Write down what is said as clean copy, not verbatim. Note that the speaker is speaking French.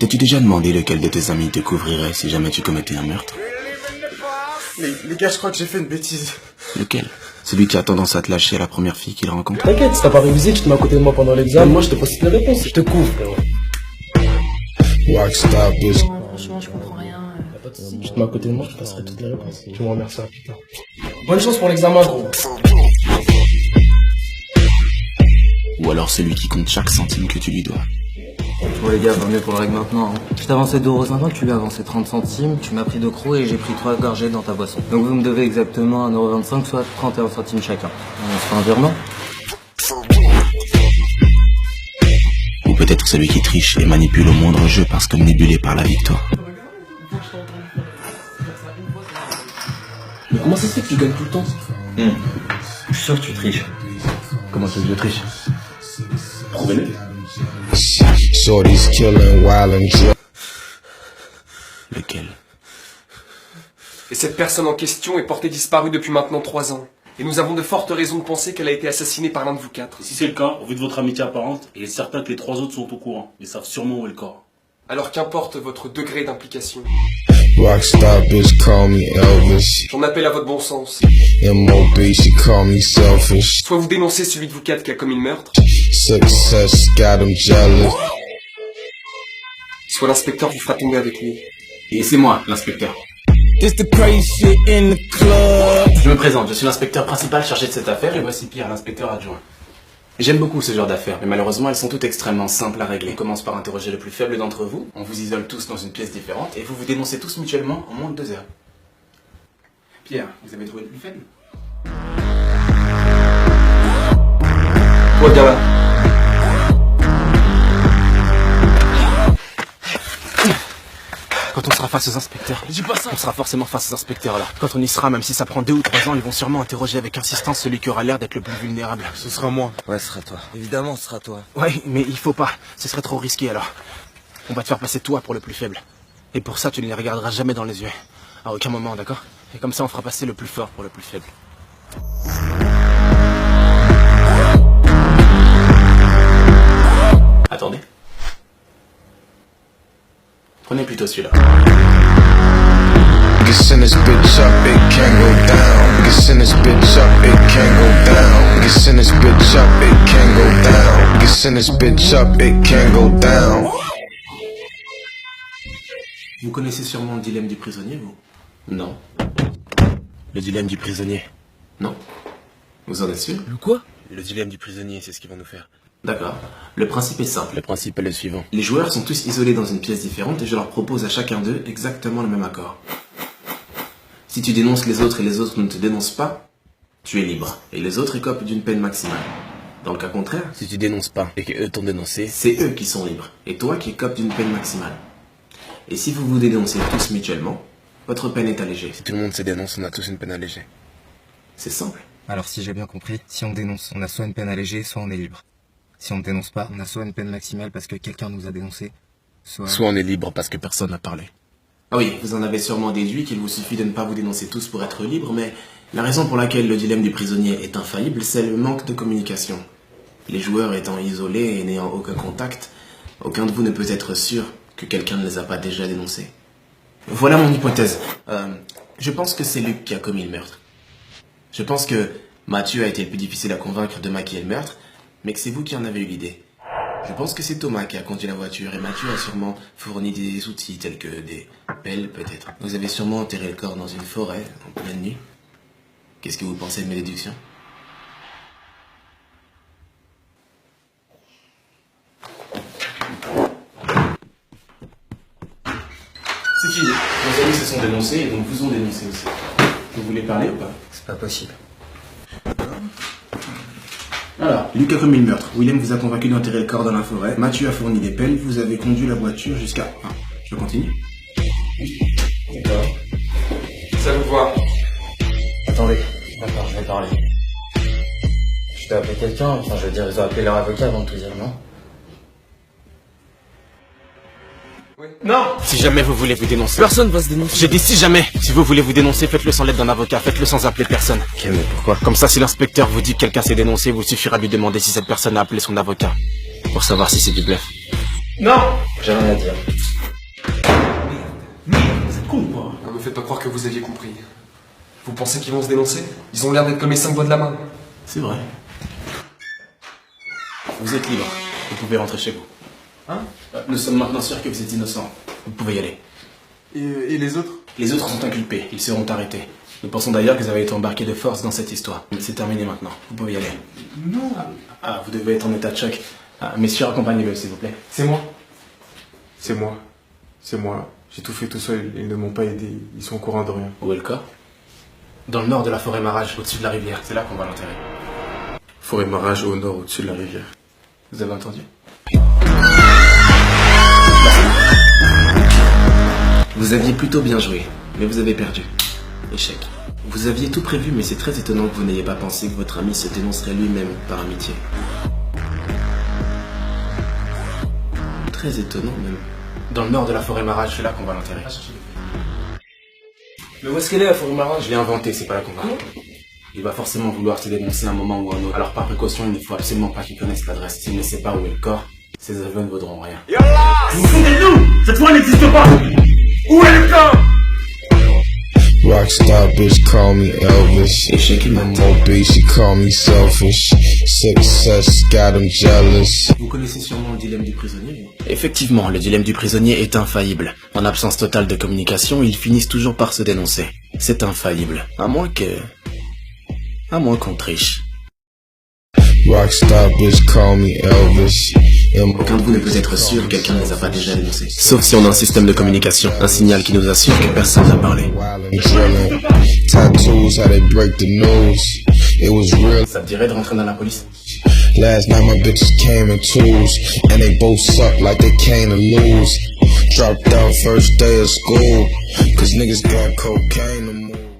T'as-tu déjà demandé lequel de tes amis te couvrirait si jamais tu commettais un meurtre? Les gars, je crois que j'ai fait une bêtise. Lequel? Celui qui a tendance à te lâcher à la première fille qu'il rencontre? T'inquiète, si t'as pas révisé, tu te mets à côté de moi pendant l'examen, moi je te pose toutes les réponses, je te couvre, frérot. Franchement, je comprends rien. Y'a pas de soucis, tu te mets à côté de moi, je te passerai toutes les réponses. Tu me remercieras plus tard. Bonne chance pour l'examen, gros. Ou alors celui qui compte chaque centime que tu lui dois? Bon les gars, va mieux pour le règle maintenant. Je t'ai avancé 2,50€, tu lui as avancé 30 centimes, tu m'as pris 2 crocs et j'ai pris 3 gorgées dans ta boisson. Donc vous me devez exactement 1,25€, soit 31 centimes chacun. On se fait un virement? Ou peut-être celui qui triche et manipule au moindre jeu parce qu'omnibulé par la victoire. Mais comment ça se fait que tu gagnes tout le temps? Je suis sûr que tu triches. Comment ça se fait que je triche? Prouvez-le. Shorty's killing while and drunk. Lequel? Et cette personne en question est portée disparue depuis maintenant 3 ans. Et nous avons de fortes raisons de penser qu'elle a été assassinée par l'un de vous 4. Si c'est le cas, au vu de votre amitié apparente, il est certain que les 3 autres sont au courant. Ils savent sûrement où est le corps. Alors qu'importe votre degré d'implication. Rockstar bitch call me Elvis. J'en appelle à votre bon sens. MOB, she call me selfish. Soit vous dénoncez celui de vous 4 qui a commis le meurtre, Success got him jealous. soit l'inspecteur vous fera tomber avec lui. Et c'est moi, l'inspecteur. It's the crazy shit in the club. Je me présente, je suis l'inspecteur principal chargé de cette affaire et voici Pierre, l'inspecteur adjoint. J'aime beaucoup ce genre d'affaires, mais malheureusement elles sont toutes extrêmement simples à régler. On commence par interroger le plus faible d'entre vous, on vous isole tous dans une pièce différente et vous vous dénoncez tous mutuellement en moins de 2 heures. Pierre, vous avez trouvé le plus faible? Toi, gamin. Quand on sera face aux inspecteurs, on sera forcément face aux inspecteurs là. Quand on y sera, même si ça prend 2 ou 3 ans, ils vont sûrement interroger avec insistance celui qui aura l'air d'être le plus vulnérable. Ce sera moi. Ouais, ce sera toi. Évidemment, ce sera toi. Ouais, mais il faut pas, ce serait trop risqué alors. On va te faire passer toi pour le plus faible. Et pour ça, tu ne les regarderas jamais dans les yeux. À aucun moment, d'accord? Et comme ça, on fera passer le plus fort pour le plus faible. Attendez. Prenez plutôt celui-là. Send this bitch up, it can't go down. Send this bitch up, it can't go down. Send this bitch up, it can't go down. Send this bitch up, it can't go down. Vous connaissez sûrement le dilemme du prisonnier, vous? Non. Le dilemme du prisonnier? Non. Vous en êtes sûr? Le quoi? Le dilemme du prisonnier, c'est ce qu'ils vont nous faire. D'accord. Le principe est simple. Le principe est le suivant. Les joueurs sont tous isolés dans une pièce différente et je leur propose à chacun d'eux exactement le même accord. Si tu dénonces les autres et les autres ne te dénoncent pas, tu es libre. Et les autres écopent d'une peine maximale. Dans le cas contraire, si tu dénonces pas et que eux t'ont dénoncé, c'est eux qui sont libres. Et toi qui écopes d'une peine maximale. Et si vous vous dénoncez tous mutuellement, votre peine est allégée. Si tout le monde se dénonce, on a tous une peine allégée. C'est simple. Alors si j'ai bien compris, si on dénonce, on a soit une peine allégée, soit on est libre. Si on ne dénonce pas, on a soit une peine maximale parce que quelqu'un nous a dénoncé, soit on est libre parce que personne n'a parlé. Ah oui, vous en avez sûrement déduit qu'il vous suffit de ne pas vous dénoncer tous pour être libre, mais la raison pour laquelle le dilemme du prisonnier est infaillible, c'est le manque de communication. Les joueurs étant isolés et n'ayant aucun contact, aucun de vous ne peut être sûr que quelqu'un ne les a pas déjà dénoncés. Voilà mon hypothèse. Je pense que c'est Luc qui a commis le meurtre. Je pense que Mathieu a été le plus difficile à convaincre de maquiller le meurtre, mais que c'est vous qui en avez eu l'idée. Je pense que c'est Thomas qui a conduit la voiture et Mathieu a sûrement fourni des outils tels que des pelles peut-être. Vous avez sûrement enterré le corps dans une forêt en pleine nuit. Qu'est-ce que vous pensez de mes déductions? C'est fini. Vos amis se sont dénoncés et donc vous ont dénoncé aussi. Vous voulez parler ou pas? c'est pas possible. Alors, Luc a commis le meurtre. Willem vous a convaincu d'enterrer le corps dans la forêt. Mathieu a fourni des pelles. Vous avez conduit la voiture jusqu'à... Ah, je continue. D'accord. Ça vous voit. Attendez, d'accord, je vais parler. Je t'ai appelé quelqu'un, enfin je veux dire, ils ont appelé leur avocat avant de tout dire, non? Oui. Non! Si jamais vous voulez vous dénoncer... Personne va se dénoncer. J'ai dit si jamais! Si vous voulez vous dénoncer, faites-le sans l'aide d'un avocat, faites-le sans appeler personne. Ok, mais pourquoi? Comme ça, si l'inspecteur vous dit que quelqu'un s'est dénoncé, vous suffira de lui demander si cette personne a appelé son avocat. Pour savoir si c'est du bluff. Non! J'ai rien à dire. faites pas croire que vous aviez compris. Vous pensez qu'ils vont se dénoncer? Ils ont l'air d'être comme les 5 doigts de la main. C'est vrai. Vous êtes libre. Vous pouvez rentrer chez vous. Hein? Nous sommes maintenant sûrs que vous êtes innocent. Vous pouvez y aller. Et les autres? Les autres sont inculpés. Ils seront arrêtés. Nous pensons d'ailleurs que vous avez été embarqués de force dans cette histoire. Mais c'est terminé maintenant. Vous pouvez y aller. Non. Vous devez être en état de choc. Messieurs, accompagnez-le, s'il vous plaît. C'est moi. C'est moi. C'est moi. J'ai tout fait tout seul. Ils ne m'ont pas aidé. Ils sont au courant de rien. Où est le corps? Dans le nord de la forêt Marage, au-dessus de la rivière. C'est là qu'on va l'enterrer. Forêt Marage au nord, au-dessus de la rivière. Vous avez entendu? Vous aviez plutôt bien joué, mais vous avez perdu. Échec. Vous aviez tout prévu, mais c'est très étonnant que vous n'ayez pas pensé que votre ami se dénoncerait lui-même par amitié. Très étonnant même. Dans le nord de la forêt Marage, c'est là qu'on va l'enterrer. Mais où est-ce qu'elle est la forêt Marage? Je l'ai inventée, c'est pas là qu'on va. Il va forcément vouloir se dénoncer à un moment ou à un autre. Alors par précaution, il ne faut absolument pas qu'il connaisse l'adresse. S'il ne sait pas où est le corps, ses aveux ne vaudront rien. Vous vous foutez de nous? Cette fois n'existe pas. Où est le corps? Rockstar bitch call me Elvis. Échec et mat. MOB, she call me selfish. Success got them jealous. Vous connaissez sûrement le dilemme du prisonnier. Effectivement, le dilemme du prisonnier est infaillible. En absence totale de communication, ils finissent toujours par se dénoncer. C'est infaillible. À moins qu'on triche. Rockstar bitch call me Elvis. Aucun de vous ne peut être sûr que quelqu'un ne les a pas déjà dénoncés. Sauf si on a un système de communication, un signal qui nous assure que personne n'a parlé. Tattoos, how they break the news. It was real. Ça te dirait de rentrer dans la police? Last night my bitches came in twos, and they both suck like they came to lose. Dropped out first day of school, cause niggas got cocaine to move.